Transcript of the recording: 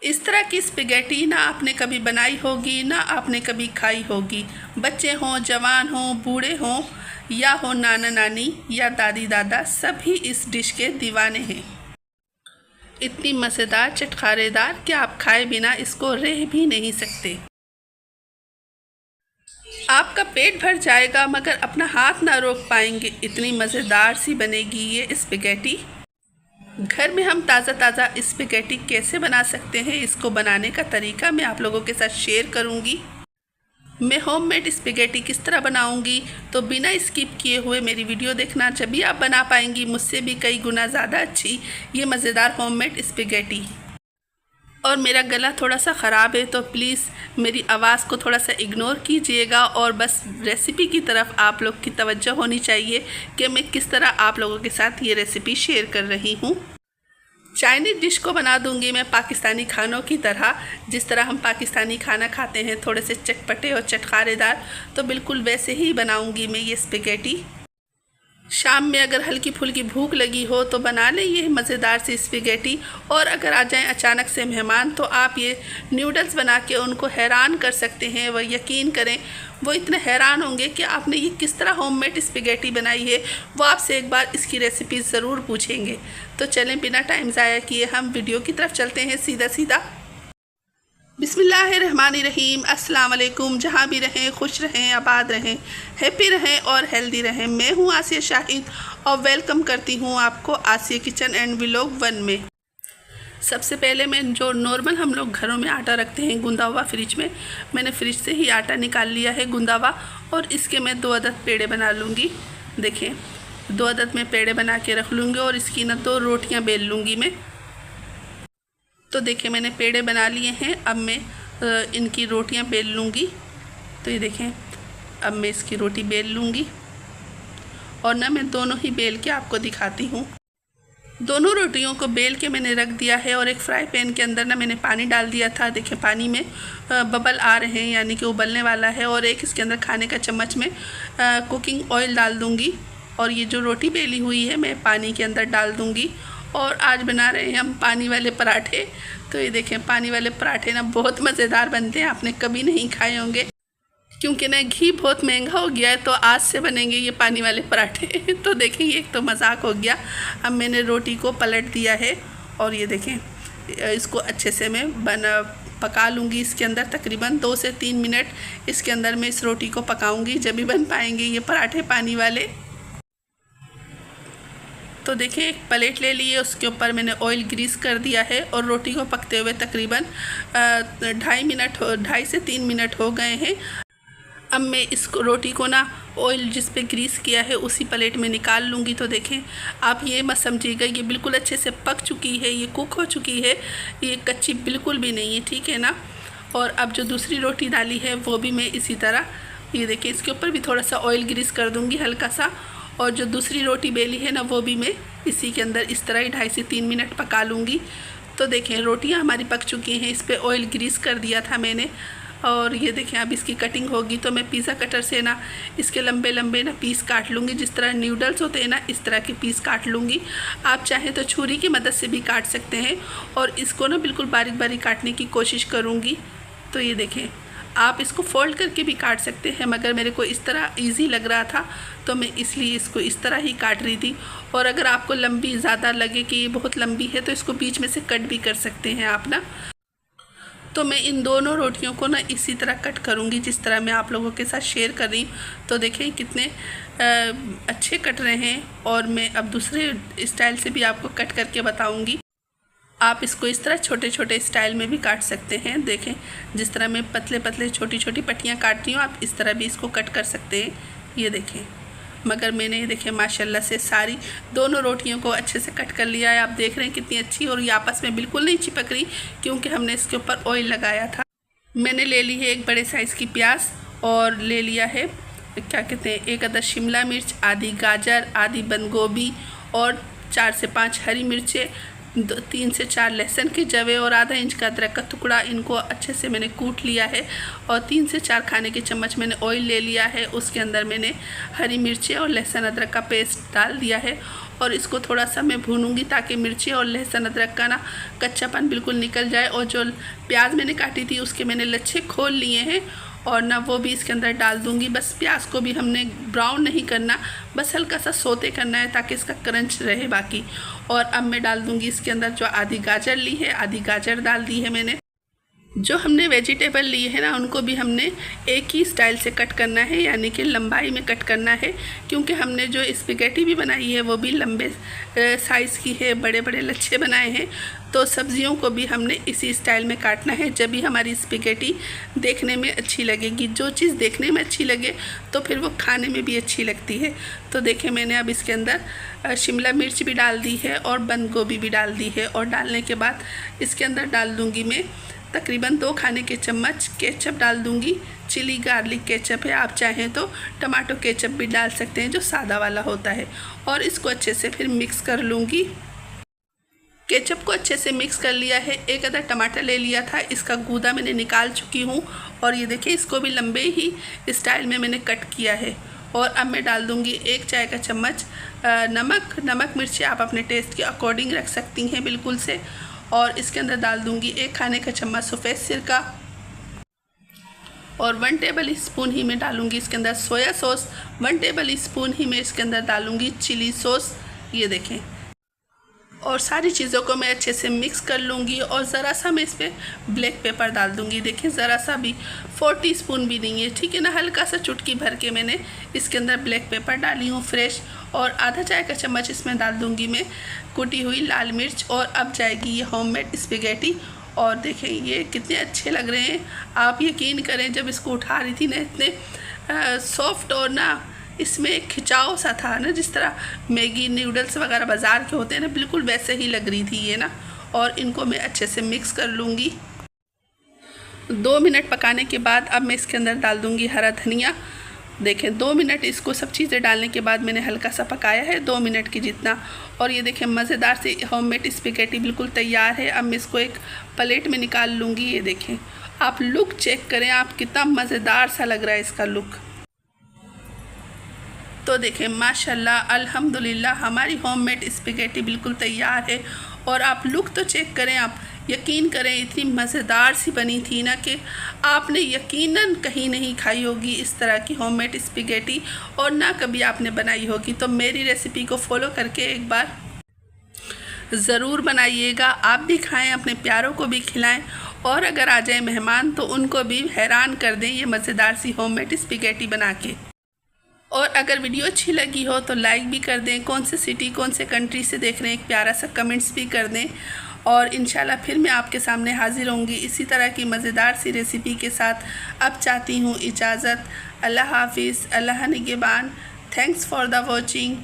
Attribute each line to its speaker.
Speaker 1: इस तरह की स्पेगेटी ना आपने कभी बनाई होगी ना आपने कभी खाई होगी। बच्चे हों, जवान हों, बूढ़े हों या हो नाना नानी या दादी दादा, सभी इस डिश के दीवाने हैं। इतनी मज़ेदार चटखारेदार कि आप खाए बिना इसको रह भी नहीं सकते। आपका पेट भर जाएगा मगर अपना हाथ ना रोक पाएंगे, इतनी मज़ेदार सी बनेगी ये स्पेगेटी। घर में हम ताज़ा ताज़ा स्पेगेटी कैसे बना सकते हैं, इसको बनाने का तरीका मैं आप लोगों के साथ शेयर करूंगी। मैं होममेड स्पेगेटी किस तरह बनाऊंगी, तो बिना स्किप किए हुए मेरी वीडियो देखना, जब भी आप बना पाएंगी मुझसे भी कई गुना ज़्यादा अच्छी ये मज़ेदार होममेड स्पेगेटी। और मेरा गला थोड़ा सा ख़राब है तो प्लीज़ मेरी आवाज़ को थोड़ा सा इग्नोर कीजिएगा और बस रेसिपी की तरफ आप लोग की तवज्जो होनी चाहिए कि मैं किस तरह आप लोगों के साथ ये रेसिपी शेयर कर रही हूँ। चाइनीज़ डिश को बना दूंगी मैं पाकिस्तानी खानों की तरह, जिस तरह हम पाकिस्तानी खाना खाते हैं थोड़े से चटपटे और चटखारेदार, तो बिल्कुल वैसे ही बनाऊंगी मैं ये स्पेगेटी। शाम में अगर हल्की फुल्की भूख लगी हो तो बना लें ये मज़ेदार सी स्पेगेटी। और अगर आ जाएं अचानक से मेहमान तो आप ये नूडल्स बना के उनको हैरान कर सकते हैं। वह यकीन करें वो इतने हैरान होंगे कि आपने ये किस तरह होममेड स्पेगेटी बनाई है, वो आपसे एक बार इसकी रेसिपी ज़रूर पूछेंगे। तो चलें बिना टाइम ज़ाया किए हम वीडियो की तरफ चलते हैं सीधा सीधा। बिस्मिल्लाहिर्रहमानिर्रहीम। अस्सलाम वालेकुम। जहाँ भी रहें खुश रहें, आबाद रहें, हैप्पी रहें और हेल्दी रहें। मैं हूँ आसिया शाहिद और वेलकम करती हूँ आपको आसिया किचन एंड व्लॉग 1 में। सबसे पहले मैं जो नॉर्मल हम लोग घरों में आटा रखते हैं गूंदा हुआ फ्रिज में, मैंने फ्रिज से ही आटा निकाल लिया है गूंदा हुआ, और इसके मैं 2 अदद पेड़े बना लूँगी। देखें 2 अदद में पेड़े बना के रख लूँगी और इसकी ना 2 रोटियाँ बेल लूँगी मैं। तो देखिए मैंने पेड़े बना लिए हैं, अब मैं इनकी रोटियां बेल लूँगी। तो ये देखें अब मैं इसकी रोटी बेल लूँगी और ना मैं दोनों ही बेल के आपको दिखाती हूँ। दोनों रोटियों को बेल के मैंने रख दिया है और एक फ्राई पैन के अंदर ना मैंने पानी डाल दिया था। देखिए पानी में बबल आ रहे हैं यानी कि उबलने वाला है, और एक इसके अंदर खाने का चम्मच में कुकिंग ऑयल डाल दूँगी और ये जो रोटी बेली हुई है मैं पानी के अंदर डाल दूँगी। और आज बना रहे हैं हम पानी वाले पराठे। तो ये देखें पानी वाले पराठे ना बहुत मज़ेदार बनते हैं, आपने कभी नहीं खाए होंगे क्योंकि ना घी बहुत महंगा हो गया है, तो आज से बनेंगे ये पानी वाले पराठे। तो देखें ये एक तो मजाक हो गया। अब मैंने रोटी को पलट दिया है और ये देखें इसको अच्छे से मैं पका लूँगी। इसके अंदर तकरीबन 2 से 3 मिनट इसके अंदर मैं इस रोटी को पकाऊँगी, जब भी बन पाएंगे ये पराठे पानी वाले। तो देखिए एक प्लेट ले लिए, उसके ऊपर मैंने ऑयल ग्रीस कर दिया है और रोटी को पकते हुए तकरीबन 2.5 से 3 मिनट हो गए हैं। अब मैं इसको रोटी को ना ऑयल जिस पे ग्रीस किया है उसी प्लेट में निकाल लूँगी। तो देखें आप ये मत समझिएगा ये बिल्कुल अच्छे से पक चुकी है, ये कुक हो चुकी है, ये कच्ची बिल्कुल भी नहीं है, ठीक है ना। और अब जो दूसरी रोटी डाली है वो भी मैं इसी तरह, ये देखिए इसके ऊपर भी थोड़ा सा ऑयल ग्रीस कर दूँगी हल्का सा, और जो दूसरी रोटी बेली है ना वो भी मैं इसी के अंदर इस तरह ही 2.5 से 3 मिनट पका लूँगी। तो देखें रोटियां हमारी पक चुकी हैं, इस पे ऑयल ग्रीस कर दिया था मैंने। और ये देखें अब इसकी कटिंग होगी तो मैं पिज़्ज़ा कटर से ना इसके लंबे लंबे ना पीस काट लूँगी, जिस तरह नूडल्स होते हैं ना इस तरह के पीस काट लूँगी। आप चाहें तो छुरी की मदद से भी काट सकते हैं और इसको ना बिल्कुल बारीक बारीक काटने की कोशिश करूँगी। तो ये देखें आप इसको फोल्ड करके भी काट सकते हैं, मगर मेरे को इस तरह इजी लग रहा था तो मैं इसलिए इसको इस तरह ही काट रही थी। और अगर आपको लंबी ज़्यादा लगे कि ये बहुत लंबी है तो इसको बीच में से कट भी कर सकते हैं आप ना। तो मैं इन दोनों रोटियों को ना इसी तरह कट करूँगी जिस तरह मैं आप लोगों के साथ शेयर कर रही हूँ। तो देखें कितने अच्छे कट रहे हैं, और मैं अब दूसरे स्टाइल से भी आपको कट करके बताऊँगी। आप इसको इस तरह छोटे छोटे स्टाइल में भी काट सकते हैं। देखें जिस तरह मैं पतले पतले छोटी छोटी पट्टियाँ काटती हूँ आप इस तरह भी इसको कट कर सकते हैं। ये देखें मगर मैंने ये देखें माशाल्लाह से सारी दोनों रोटियों को अच्छे से कट कर लिया है। आप देख रहे हैं कितनी अच्छी, और ये आपस में बिल्कुल नहीं चिपक रही क्योंकि हमने इसके ऊपर ऑयल लगाया था। मैंने ले ली है एक बड़े साइज़ की प्याज और ले लिया है क्या कहते हैं 1 अदद शिमला मिर्च, आधी गाजर, आधी बंद गोभी और 4 से 5 हरी मिर्चें, 3 से 4 लहसुन के जवे और आधा इंच का अदरक का टुकड़ा। इनको अच्छे से मैंने कूट लिया है और 3 से 4 खाने के चम्मच मैंने ऑयल ले लिया है। उसके अंदर मैंने हरी मिर्चें और लहसुन अदरक का पेस्ट डाल दिया है और इसको थोड़ा सा मैं भूनूंगी ताकि मिर्ची और लहसुन अदरक का ना कच्चापन बिल्कुल निकल जाए। और जो प्याज मैंने काटी थी उसके मैंने लच्छे खोल लिए हैं और ना वो भी इसके अंदर डाल दूंगी। बस प्याज को भी हमने ब्राउन नहीं करना, बस हल्का सा सोते करना है ताकि इसका क्रंच रहे बाकी। और अब मैं डाल दूंगी इसके अंदर जो आधी गाजर ली है, आधी गाजर डाल दी है मैंने। जो हमने वेजिटेबल लिए हैं ना उनको भी हमने एक ही स्टाइल से कट करना है, यानी कि लंबाई में कट करना है, क्योंकि हमने जो स्पेगेटी भी बनाई है वो भी लंबे साइज़ की है, बड़े बड़े लच्छे बनाए हैं। तो सब्जियों को भी हमने इसी स्टाइल में काटना है, जब भी हमारी स्पेगेटी देखने में अच्छी लगेगी। जो चीज़ देखने में अच्छी लगे तो फिर वो खाने में भी अच्छी लगती है। तो देखें मैंने अब इसके अंदर शिमला मिर्च भी डाल दी है और बंद गोभी भी डाल दी है। और डालने के बाद इसके अंदर डाल दूँगी मैं तकरीबन 2 खाने के चम्मच केचप डाल दूंगी। चिली गार्लिक केचप है, आप चाहें तो टमाटो केचप भी डाल सकते हैं जो सादा वाला होता है। और इसको अच्छे से फिर मिक्स कर लूँगी। केचप को अच्छे से मिक्स कर लिया है। एक आधा टमाटर ले लिया था, इसका गूदा मैंने निकाल चुकी हूँ। और ये देखिए इसको भी लंबे ही स्टाइल में मैंने कट किया है। और अब मैं डाल दूँगी 1 चाय का चम्मच नमक मिर्ची आप अपने टेस्ट के अकॉर्डिंग रख सकती हैं बिल्कुल से। और इसके अंदर डाल दूंगी 1 खाने का चम्मच सफ़ेद सिरका और 1 टेबल स्पून ही मैं डालूंगी इसके अंदर सोया सॉस। 1 टेबल स्पून ही मैं इसके अंदर डालूंगी चिली सॉस। ये देखें, और सारी चीज़ों को मैं अच्छे से मिक्स कर लूँगी। और ज़रा सा मैं इस पर ब्लैक पेपर डाल दूँगी। देखें ज़रा सा भी, 4 टीस्पून भी नहीं है, ठीक है ना, हल्का सा चुटकी भर के मैंने इसके अंदर ब्लैक पेपर डाली हूँ फ्रेश। और आधा चाय का चम्मच इसमें डाल दूँगी मैं कुटी हुई लाल मिर्च। और अब जाएगी ये होममेड स्पेगेटी। और देखें ये कितने अच्छे लग रहे हैं, आप यकीन करें जब इसको उठा रही थी ना इतने सॉफ्ट और ना इसमें एक खिंचाव सा था ना, जिस तरह मैगी नूडल्स वगैरह बाज़ार के होते हैं ना, बिल्कुल वैसे ही लग रही थी ये ना। और इनको मैं अच्छे से मिक्स कर लूँगी। 2 मिनट पकाने के बाद अब मैं इसके अंदर डाल दूँगी हरा धनिया। देखें 2 मिनट इसको सब चीज़ें डालने के बाद मैंने हल्का सा पकाया है, 2 मिनट की जितना। और ये देखें मज़ेदार से होममेड स्पेगेटी बिल्कुल तैयार है। अब मैं इसको एक प्लेट में निकाल लूँगी। ये देखें, आप लुक चेक करें, आप कितना मज़ेदार सा लग रहा है इसका लुक। तो देखें माशाल्लाह अल्हम्दुलिल्लाह हमारी होममेड स्पेगेटी बिल्कुल तैयार है। और आप लुक तो चेक करें, आप यकीन करें इतनी मज़ेदार सी बनी थी ना कि आपने यकीनन कहीं नहीं खाई होगी इस तरह की होममेड स्पेगेटी, और ना कभी आपने बनाई होगी। तो मेरी रेसिपी को फॉलो करके एक बार ज़रूर बनाइएगा, आप भी खाएं, अपने प्यारों को भी खिलाएं। और अगर आ जाए मेहमान तो उनको भी हैरान कर दें ये मज़ेदार सी होममेड स्पेगेटी बना के। और अगर वीडियो अच्छी लगी हो तो लाइक भी कर दें, कौन से सिटी कौन से कंट्री से देख रहे हैं एक प्यारा सा कमेंट्स भी कर दें। और इंशाल्लाह फिर मैं आपके सामने हाज़िर होंगी इसी तरह की मज़ेदार सी रेसिपी के साथ। अब चाहती हूँ इजाज़त, अल्लाह हाफिज़, अल्लाह निगहबान। Thanks for the watching.